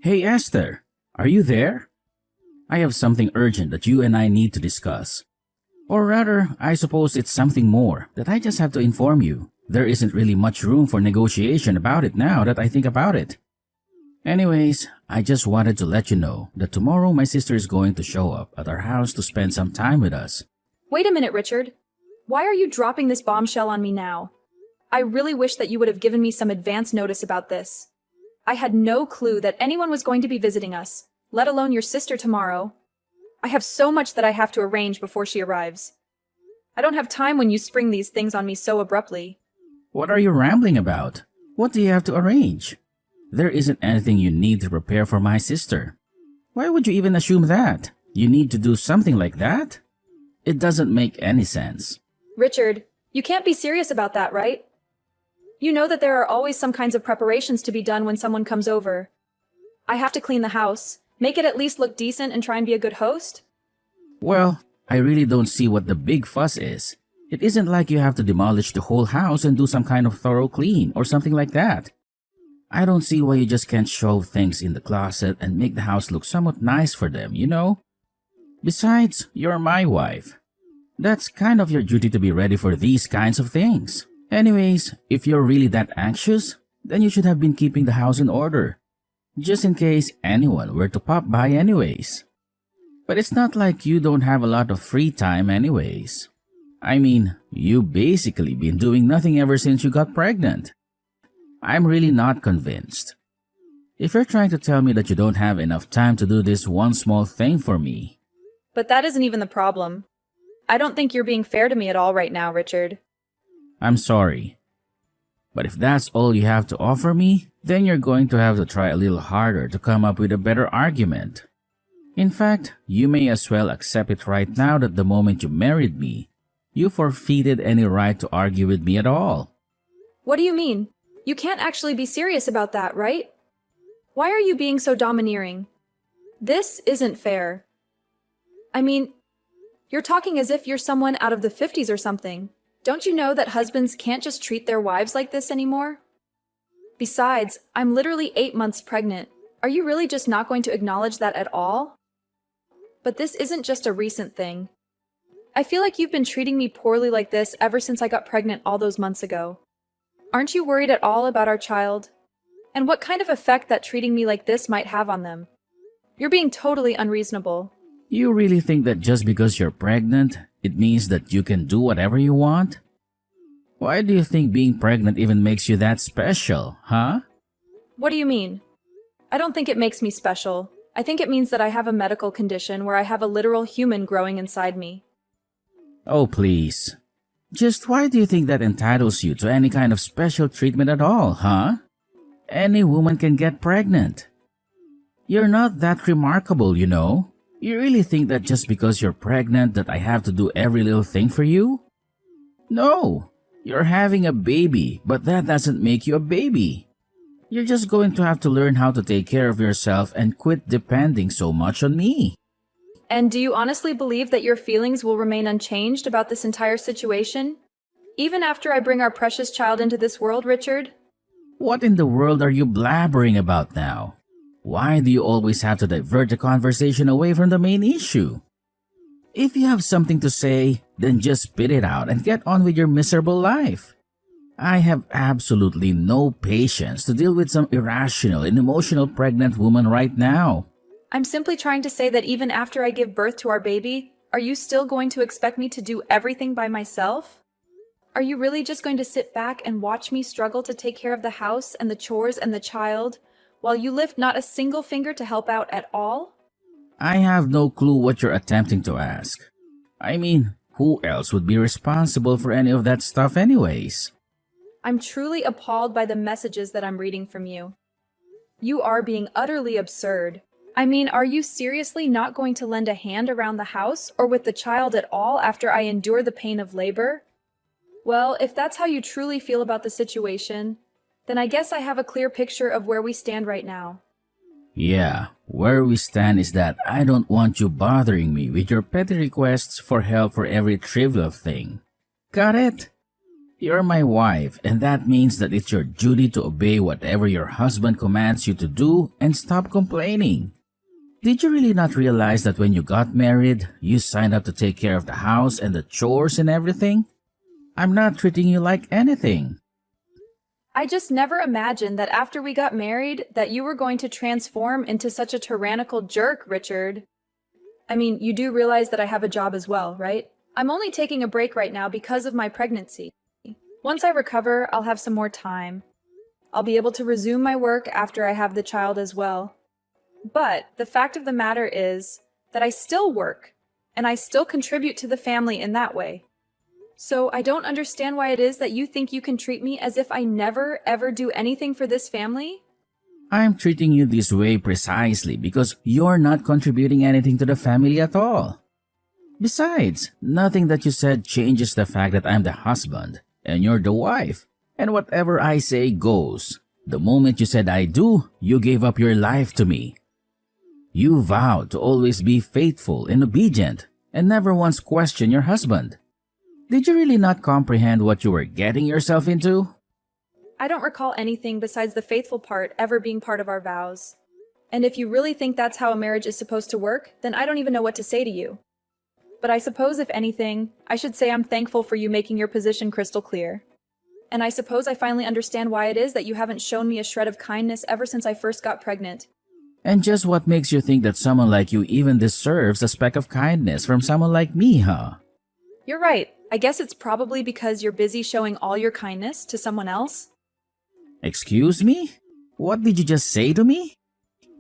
Hey Esther, are you there? I have something urgent that you and I need to discuss. Or rather, I suppose it's something more that I just have to inform you. There isn't really much room for negotiation about it now that I think about it. Anyways, I just wanted to let you know that tomorrow my sister is going to show up at our house to spend some time with us. Wait a minute, Richard. Why are you dropping this bombshell on me now? I really wish that you would have given me some advance notice about this. I had no clue that anyone was going to be visiting us, let alone your sister tomorrow. I have so much that I have to arrange before she arrives. I don't have time when you spring these things on me so abruptly. What are you rambling about? What do you have to arrange? There isn't anything you need to prepare for my sister. Why would you even assume that? You need to do something like that? It doesn't make any sense. Richard, you can't be serious about that, right? You know that there are always some kinds of preparations to be done when someone comes over. I have to clean the house, make it at least look decent, and try and be a good host. Well, I really don't see what the big fuss is. It isn't like you have to demolish the whole house and do some kind of thorough clean or something like that. I don't see why you just can't shove things in the closet and make the house look somewhat nice for them, you know? Besides, you're my wife. That's kind of your duty to be ready for these kinds of things. Anyways, if you're really that anxious, then you should have been keeping the house in order, just in case anyone were to pop by anyways. But it's not like you don't have a lot of free time anyways. I mean, you basically been doing nothing ever since you got pregnant. I'm really not convinced. If you're trying to tell me that you don't have enough time to do this one small thing for me. But that isn't even the problem. I don't think you're being fair to me at all right now, Richard. I'm sorry. But if that's all you have to offer me, then you're going to have to try a little harder to come up with a better argument. In fact, you may as well accept it right now that the moment you married me, you forfeited any right to argue with me at all. What do you mean? You can't actually be serious about that, right? Why are you being so domineering? This isn't fair. I mean, you're talking as if you're someone out of the 50s or something. Don't you know that husbands can't just treat their wives like this anymore? Besides, I'm literally 8 months pregnant. Are you really just not going to acknowledge that at all? But this isn't just a recent thing. I feel like you've been treating me poorly like this ever since I got pregnant all those months ago. Aren't you worried at all about our child? And what kind of effect that treating me like this might have on them? You're being totally unreasonable. You really think that just because you're pregnant, it means that you can do whatever you want? Why do you think being pregnant even makes you that special, huh? What do you mean? I don't think it makes me special. I think it means that I have a medical condition where I have a literal human growing inside me. Oh, please. Just why do you think that entitles you to any kind of special treatment at all, huh? Any woman can get pregnant. You're not that remarkable, you know. You really think that just because you're pregnant that I have to do every little thing for you? No, you're having a baby, but that doesn't make you a baby. You're just going to have to learn how to take care of yourself and quit depending so much on me. And do you honestly believe that your feelings will remain unchanged about this entire situation? Even after I bring our precious child into this world, Richard? What in the world are you blabbering about now? Why do you always have to divert the conversation away from the main issue? If you have something to say, then just spit it out and get on with your miserable life. I have absolutely no patience to deal with some irrational and emotional pregnant woman right now. I'm simply trying to say that even after I give birth to our baby, are you still going to expect me to do everything by myself? Are you really just going to sit back and watch me struggle to take care of the house and the chores and the child, while you lift not a single finger to help out at all? I have no clue what you're attempting to ask. I mean, who else would be responsible for any of that stuff anyways? I'm truly appalled by the messages that I'm reading from you. You are being utterly absurd. I mean, are you seriously not going to lend a hand around the house or with the child at all after I endure the pain of labor? Well, if that's how you truly feel about the situation, then I guess I have a clear picture of where we stand right now. Yeah, where we stand is that I don't want you bothering me with your petty requests for help for every trivial thing. Got it? You're my wife, and that means that it's your duty to obey whatever your husband commands you to do and stop complaining. Did you really not realize that when you got married, you signed up to take care of the house and the chores and everything? I'm not treating you like anything. I just never imagined that after we got married that you were going to transform into such a tyrannical jerk, Richard. I mean, you do realize that I have a job as well, right? I'm only taking a break right now because of my pregnancy. Once I recover, I'll have some more time. I'll be able to resume my work after I have the child as well. But the fact of the matter is that I still work, and I still contribute to the family in that way. So I don't understand why it is that you think you can treat me as if I never, ever do anything for this family. I'm treating you this way precisely because you're not contributing anything to the family at all. Besides, nothing that you said changes the fact that I'm the husband and you're the wife, and whatever I say goes. The moment you said I do, you gave up your life to me. You vowed to always be faithful and obedient and never once question your husband. Did you really not comprehend what you were getting yourself into? I don't recall anything besides the faithful part ever being part of our vows. And if you really think that's how a marriage is supposed to work, then I don't even know what to say to you. But I suppose if anything, I should say I'm thankful for you making your position crystal clear. And I suppose I finally understand why it is that you haven't shown me a shred of kindness ever since I first got pregnant. And just what makes you think that someone like you even deserves a speck of kindness from someone like me, huh? You're right. I guess it's probably because you're busy showing all your kindness to someone else. Excuse me? What did you just say to me?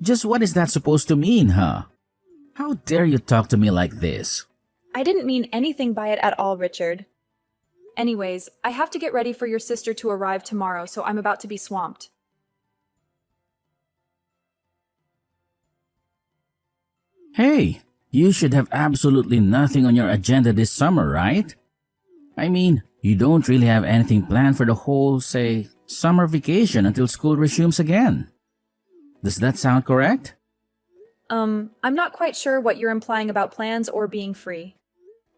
Just what is that supposed to mean, huh? How dare you talk to me like this? I didn't mean anything by it at all, Richard. Anyways, I have to get ready for your sister to arrive tomorrow, so I'm about to be swamped. Hey, you should have absolutely nothing on your agenda this summer, right? I mean, you don't really have anything planned for the whole, say, summer vacation until school resumes again. Does that sound correct? I'm not quite sure what you're implying about plans or being free.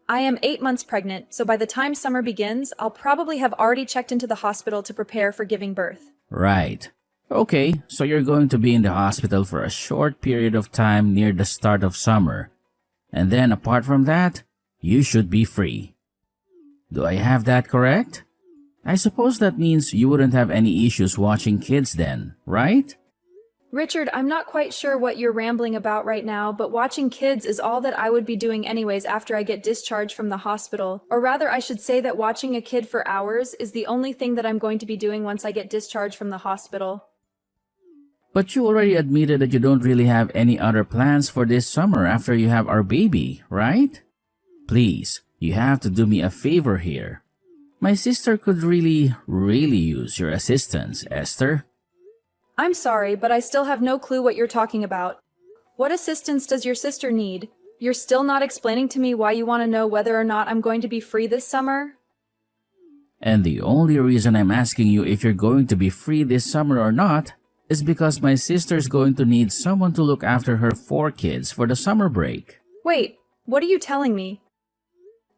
I am 8 months pregnant, so by the time summer begins, I'll probably have already checked into the hospital to prepare for giving birth. Right. Okay, so you're going to be in the hospital for a short period of time near the start of summer. And then apart from that, you should be free. Do I have that correct? I suppose that means you wouldn't have any issues watching kids then, right? Richard, I'm not quite sure what you're rambling about right now, but watching kids is all that I would be doing anyways after I get discharged from the hospital. Or rather, I should say that watching a kid for hours is the only thing that I'm going to be doing once I get discharged from the hospital. But you already admitted that you don't really have any other plans for this summer after you have our baby, right? Please, you have to do me a favor here. My sister could really use your assistance, Esther. I'm sorry, but I still have no clue what you're talking about. What assistance does your sister need? You're still not explaining to me why you want to know whether or not I'm going to be free this summer? And the only reason I'm asking you if you're going to be free this summer or not is because my sister's going to need someone to look after her 4 kids for the summer break. Wait, what are you telling me?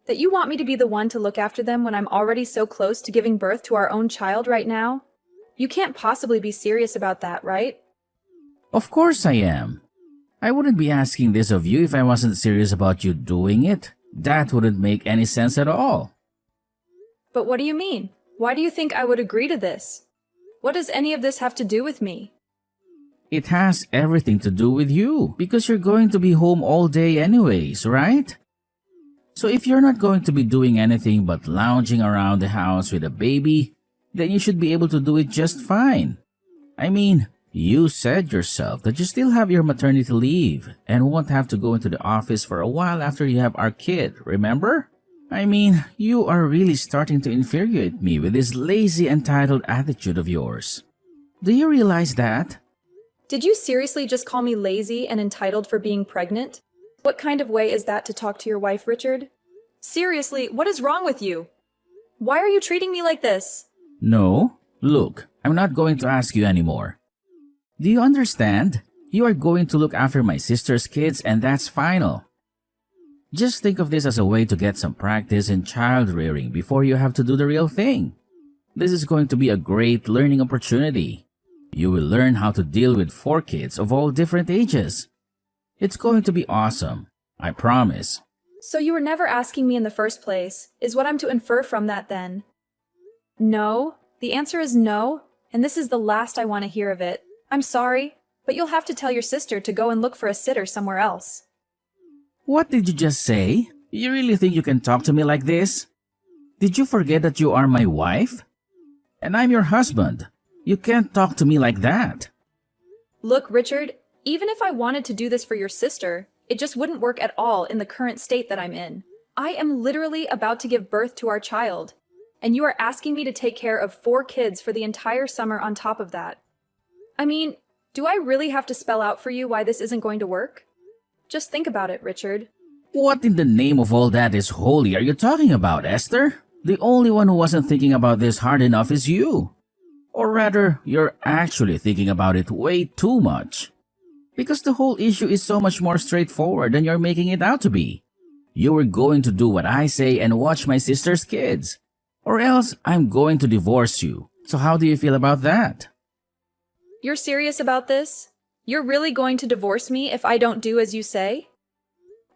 That you want me to be the one to look after them when I'm already so close to giving birth to our own child right now? You can't possibly be serious about that, right? Of course I am. I wouldn't be asking this of you if I wasn't serious about you doing it. That wouldn't make any sense at all. But what do you mean? Why do you think I would agree to this? What does any of this have to do with me? It has everything to do with you because you're going to be home all day anyways, right? So if you're not going to be doing anything but lounging around the house with a baby, then you should be able to do it just fine. I mean, you said yourself that you still have your maternity leave and won't have to go into the office for a while after you have our kid, remember? I mean, you are really starting to infuriate me with this lazy, entitled attitude of yours. Do you realize that? Did you seriously just call me lazy and entitled for being pregnant? What kind of way is that to talk to your wife, Richard? Seriously, what is wrong with you? Why are you treating me like this? No, look, I'm not going to ask you anymore. Do you understand? You are going to look after my sister's kids and that's final. Just think of this as a way to get some practice in child rearing before you have to do the real thing. This is going to be a great learning opportunity. You will learn how to deal with 4 kids of all different ages. It's going to be awesome, I promise. So you were never asking me in the first place, is what I'm to infer from that then? No, the answer is no, and this is the last I want to hear of it. I'm sorry, but you'll have to tell your sister to go and look for a sitter somewhere else. What did you just say? You really think you can talk to me like this? Did you forget that you are my wife? And I'm your husband. You can't talk to me like that. Look, Richard, even if I wanted to do this for your sister, it just wouldn't work at all in the current state that I'm in. I am literally about to give birth to our child, and you are asking me to take care of 4 kids for the entire summer on top of that. I mean, do I really have to spell out for you why this isn't going to work? Just think about it, Richard. What in the name of all that is holy are you talking about, Esther? The only one who wasn't thinking about this hard enough is you. Or rather, you're actually thinking about it way too much. Because the whole issue is so much more straightforward than you're making it out to be. You were going to do what I say and watch my sister's kids. Or else I'm going to divorce you. So how do you feel about that? You're serious about this? You're really going to divorce me if I don't do as you say?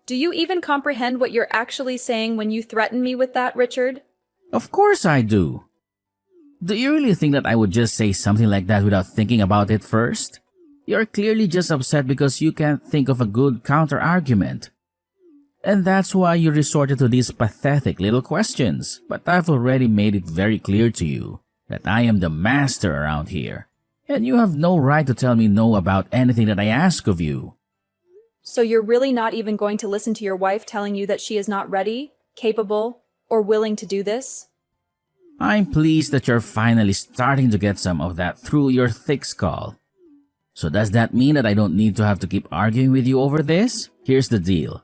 Do you even comprehend what you're actually saying when you threaten me with that, Richard? Of course I do. Do you really think that I would just say something like that without thinking about it first? You're clearly just upset because you can't think of a good counter-argument. And that's why you resorted to these pathetic little questions. But I've already made it very clear to you that I am the master around here. And you have no right to tell me no about anything that I ask of you. So you're really not even going to listen to your wife telling you that she is not ready, capable, or willing to do this? I'm pleased that you're finally starting to get some of that through your thick skull. So does that mean that I don't need to have to keep arguing with you over this? Here's the deal.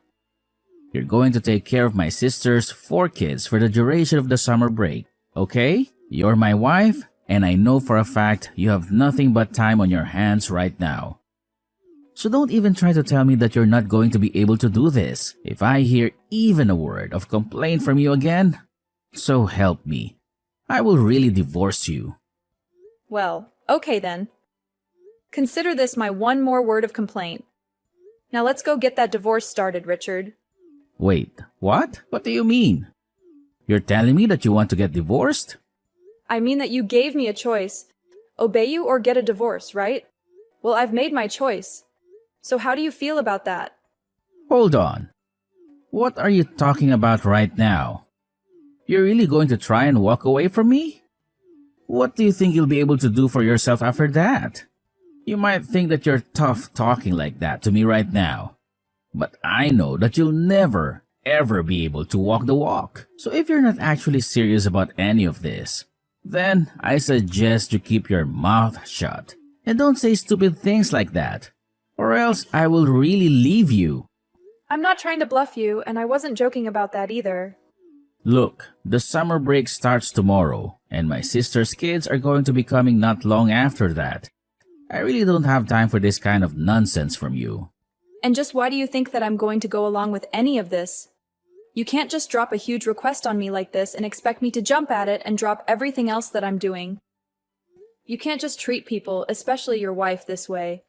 You're going to take care of my sister's 4 kids for the duration of the summer break, okay? You're my wife, and I know for a fact you have nothing but time on your hands right now. So don't even try to tell me that you're not going to be able to do this. If I hear even a word of complaint from you again, so help me, I will really divorce you. Well, okay then. Consider this my one more word of complaint. Now let's go get that divorce started, Richard. Wait, what? What do you mean? You're telling me that you want to get divorced? I mean that you gave me a choice. Obey you or get a divorce, right? Well, I've made my choice. So how do you feel about that? Hold on. What are you talking about right now? You're really going to try and walk away from me? What do you think you'll be able to do for yourself after that? You might think that you're tough talking like that to me right now. But I know that you'll never, ever be able to walk the walk. So if you're not actually serious about any of this, then I suggest you keep your mouth shut. And don't say stupid things like that. Or else I will really leave you. I'm not trying to bluff you, and I wasn't joking about that either. Look, the summer break starts tomorrow, and my sister's kids are going to be coming not long after that. I really don't have time for this kind of nonsense from you. And just why do you think that I'm going to go along with any of this? You can't just drop a huge request on me like this and expect me to jump at it and drop everything else that I'm doing. You can't just treat people, especially your wife, this way.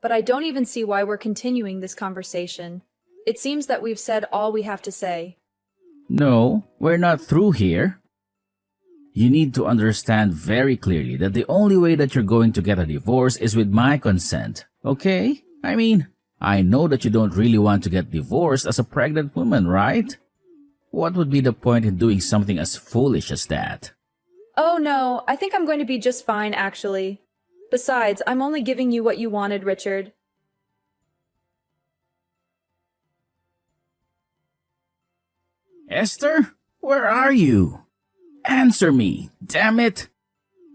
But I don't even see why we're continuing this conversation. It seems that we've said all we have to say. No, we're not through here. You need to understand very clearly that the only way that you're going to get a divorce is with my consent, okay? I mean, I know that you don't really want to get divorced as a pregnant woman, right? What would be the point in doing something as foolish as that? Oh no, I think I'm going to be just fine, actually. Besides, I'm only giving you what you wanted, Richard. Esther, where are you? Answer me, damn it!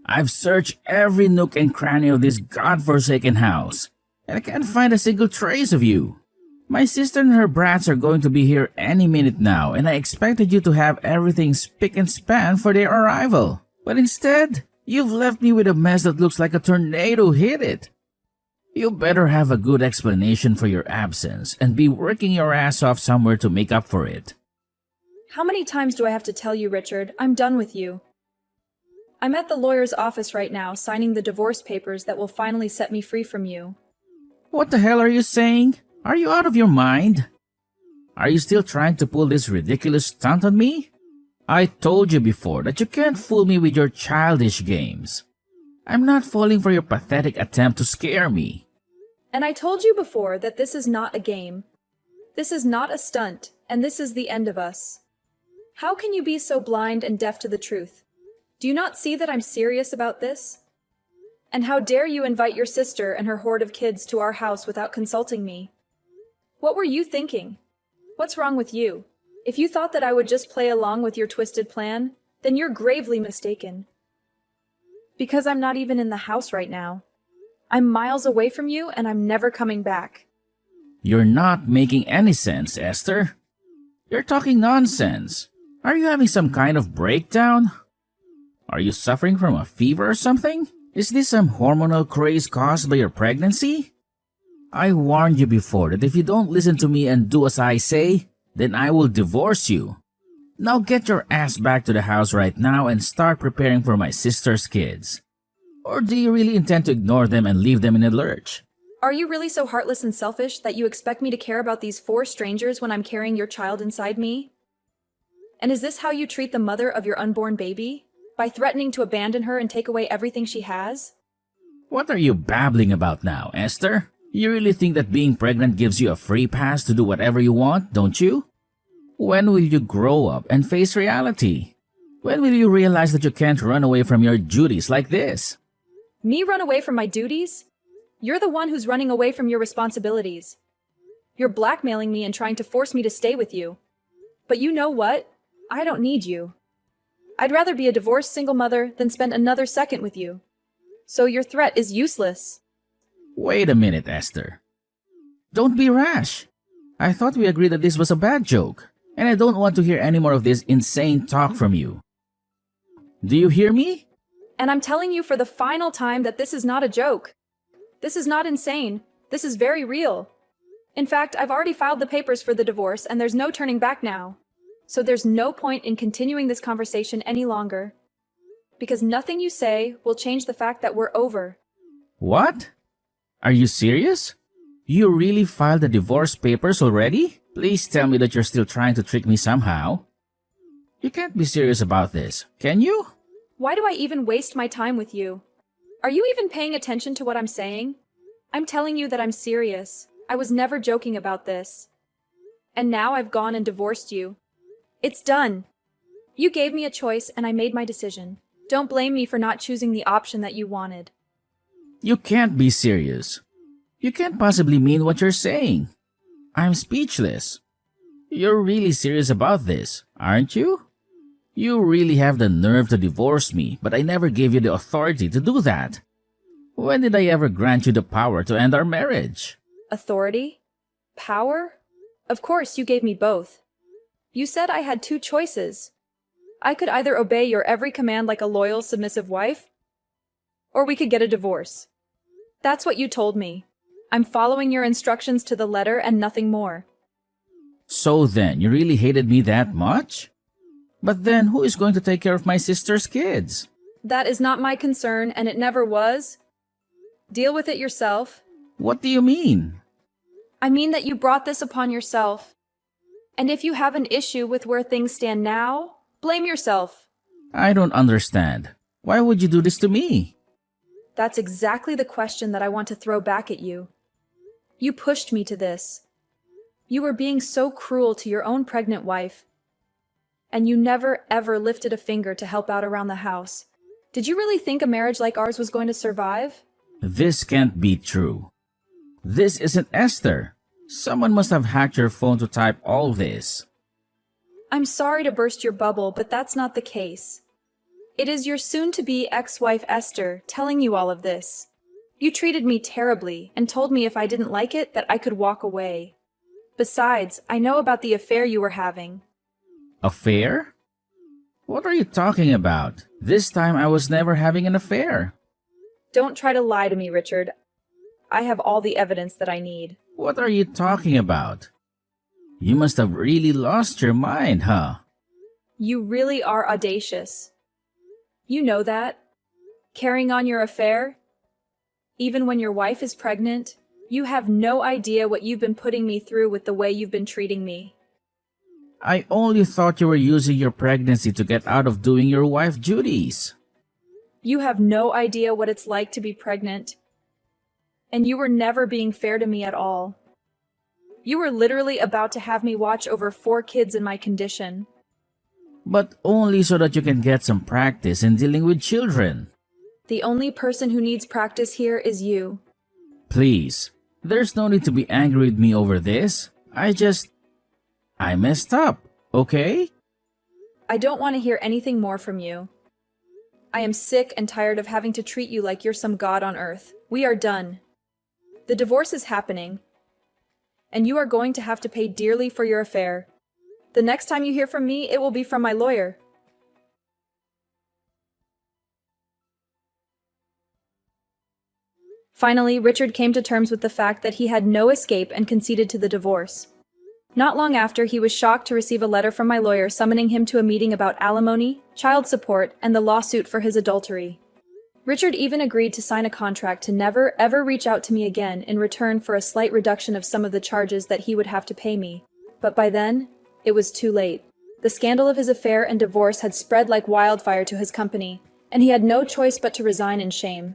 I've searched every nook and cranny of this godforsaken house, and I can't find a single trace of you. My sister and her brats are going to be here any minute now, and I expected you to have everything spick and span for their arrival. But instead, you've left me with a mess that looks like a tornado hit it. You better have a good explanation for your absence and be working your ass off somewhere to make up for it. How many times do I have to tell you, Richard? I'm done with you. I'm at the lawyer's office right now, signing the divorce papers that will finally set me free from you. What the hell are you saying? Are you out of your mind? Are you still trying to pull this ridiculous stunt on me? I told you before that you can't fool me with your childish games. I'm not falling for your pathetic attempt to scare me. And I told you before that this is not a game. This is not a stunt, and this is the end of us. How can you be so blind and deaf to the truth? Do you not see that I'm serious about this? And how dare you invite your sister and her horde of kids to our house without consulting me? What were you thinking? What's wrong with you? If you thought that I would just play along with your twisted plan, then you're gravely mistaken. Because I'm not even in the house right now. I'm miles away from you and I'm never coming back. You're not making any sense, Esther. You're talking nonsense. Are you having some kind of breakdown? Are you suffering from a fever or something? Is this some hormonal craze caused by your pregnancy? I warned you before that if you don't listen to me and do as I say, then I will divorce you. Now get your ass back to the house right now and start preparing for my sister's kids. Or do you really intend to ignore them and leave them in a lurch? Are you really so heartless and selfish that you expect me to care about these 4 strangers when I'm carrying your child inside me? And is this how you treat the mother of your unborn baby? By threatening to abandon her and take away everything she has? What are you babbling about now, Esther? You really think that being pregnant gives you a free pass to do whatever you want, don't you? When will you grow up and face reality? When will you realize that you can't run away from your duties like this? Me run away from my duties? You're the one who's running away from your responsibilities. You're blackmailing me and trying to force me to stay with you. But you know what? I don't need you. I'd rather be a divorced single mother than spend another second with you. So your threat is useless. Wait a minute, Esther. Don't be rash. I thought we agreed that this was a bad joke, and I don't want to hear any more of this insane talk from you. Do you hear me? And I'm telling you for the final time that this is not a joke. This is not insane. This is very real. In fact, I've already filed the papers for the divorce and there's no turning back now. So there's no point in continuing this conversation any longer. Because nothing you say will change the fact that we're over. What? Are you serious? You really filed the divorce papers already? Please tell me that you're still trying to trick me somehow. You can't be serious about this, can you? Why do I even waste my time with you? Are you even paying attention to what I'm saying? I'm telling you that I'm serious. I was never joking about this. And now I've gone and divorced you. It's done. You gave me a choice and I made my decision. Don't blame me for not choosing the option that you wanted. You can't be serious. You can't possibly mean what you're saying. I'm speechless. You're really serious about this, aren't you? You really have the nerve to divorce me, but I never gave you the authority to do that. When did I ever grant you the power to end our marriage? Authority? Power? Of course, you gave me both. You said I had 2 choices. I could either obey your every command like a loyal, submissive wife, or we could get a divorce. That's what you told me. I'm following your instructions to the letter and nothing more. So then, you really hated me that much? But then, who is going to take care of my sister's kids? That is not my concern, and it never was. Deal with it yourself. What do you mean? I mean that you brought this upon yourself. And if you have an issue with where things stand now, blame yourself. I don't understand. Why would you do this to me? That's exactly the question that I want to throw back at you. You pushed me to this. You were being so cruel to your own pregnant wife. And you never ever lifted a finger to help out around the house. Did you really think a marriage like ours was going to survive? This can't be true. This isn't Esther. Someone must have hacked your phone to type all this. I'm sorry to burst your bubble, but that's not the case. It is your soon-to-be ex-wife Esther telling you all of this. You treated me terribly and told me if I didn't like it that I could walk away. Besides, I know about the affair you were having. Affair? What are you talking about? This time I was never having an affair. Don't try to lie to me, Richard. I have all the evidence that I need. What are you talking about? You must have really lost your mind, huh? You really are audacious. You know that? Carrying on your affair? Even when your wife is pregnant? You have no idea what you've been putting me through with the way you've been treating me. I only thought you were using your pregnancy to get out of doing your wife duties. You have no idea what it's like to be pregnant. And you were never being fair to me at all. You were literally about to have me watch over 4 kids in my condition. But only so that you can get some practice in dealing with children. The only person who needs practice here is you. Please, there's no need to be angry with me over this. I messed up, okay? I don't want to hear anything more from you. I am sick and tired of having to treat you like you're some god on earth. We are done. The divorce is happening. And you are going to have to pay dearly for your affair. The next time you hear from me, it will be from my lawyer. Finally, Richard came to terms with the fact that he had no escape and conceded to the divorce. Not long after, he was shocked to receive a letter from my lawyer summoning him to a meeting about alimony, child support, and the lawsuit for his adultery. Richard even agreed to sign a contract to never, ever reach out to me again in return for a slight reduction of some of the charges that he would have to pay me. But by then, it was too late. The scandal of his affair and divorce had spread like wildfire to his company, and he had no choice but to resign in shame.